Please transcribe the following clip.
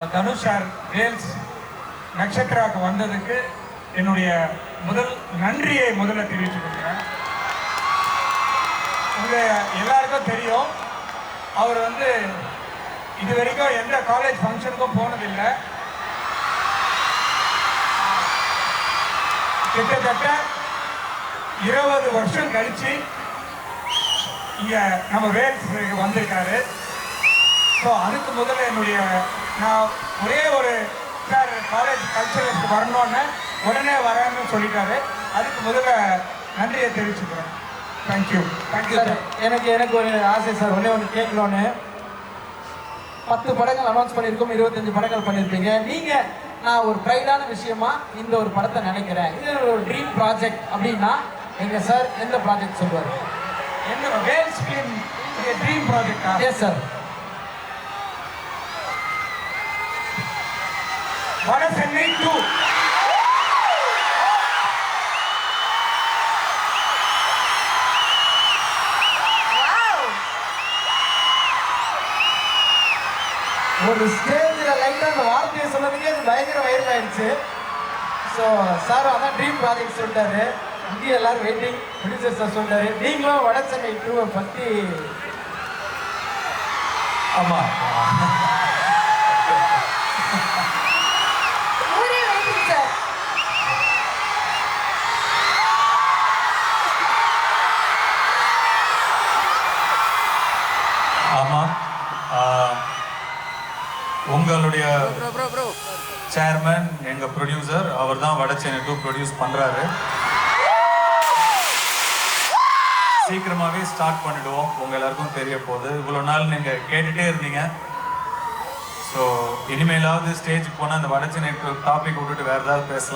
Dhanush sir Wales நட்சத்திராவுக்கு வந்ததுக்கு என்னுடைய முதல் நன்றியை முதல்ல தெரிவித்துக் கொள்கிறேன். உங்க எல்லாருக்கும் தெரியும், அவர் இது வரைக்கும் எந்த காலேஜ் ஃபங்க்ஷனுக்கும் போனதில்லை. கிட்டத்தட்ட 20 வருஷம் கழிச்சு இங்க நம்ம வேல்ஸ் வந்திருக்காரு. ஸோ அதுக்கு முதல்ல நான் ஒரே ஒரு சார் காலேஜ் கல்ச்சரலுக்கு வரணும்னு உடனே வரேன்னு சொல்லிட்டாரு. அதுக்கு முதல்ல நன்றியை தெரிவிச்சுக்கிறேன். Thank you sir. எனக்கு ஒரு ஆசை சார், ஒன்று கேட்கணும்னு. 10 படங்கள் அனௌன்ஸ் பண்ணியிருக்கோம், 25 படங்கள் பண்ணியிருப்பீங்க. நீங்கள் நான் ஒரு ப்ரைடான விஷயமா இந்த ஒரு படத்தை நினைக்கிறேன், இது ஒரு ட்ரீம் ப்ராஜெக்ட் அப்படின்னா எங்கள் சார் எந்த ப்ராஜெக்ட் சொல்லுவார்? என்ன வேல்ஸ் ஃபிலிம் ட்ரீம் ப்ராஜெக்டா? Yes sir. வட சென்னை 2. ஒரு ஸ்டேஜில் லைட்டாக அந்த வார்த்தையை சொன்னதுக்கே அது பயங்கர வைரல் ஆயிடுச்சு. ஸோ சார் அதான் ட்ரீம் ப்ராஜெக்ட் சொல்லிட்டாரு. இங்கே எல்லாரும் வெயிட்டிங். ப்ரொடியூசர் சார் சொல்லிட்டாரு, நீங்களும் வட சென்னை 2 பற்றி. ஆமாம், ஆமாம். உங்களுடைய சேர்மன் எங்கள் ப்ரொடியூசர், அவர் தான் வட சென்னை 2 ப்ரொடியூஸ் பண்ணுறாரு. சீக்கிரமாகவே ஸ்டார்ட் பண்ணிடுவோம். உங்கள் எல்லாருக்கும் தெரிய போகுது. இவ்வளோ நாள் நீங்கள் கேட்டுகிட்டே இருந்தீங்க. ஸோ இனிமேலாவது ஸ்டேஜுக்கு போனால் அந்த வட சென்னை 2 டாபிக் விட்டுட்டு வேறு ஏதாவது பேசலாம்.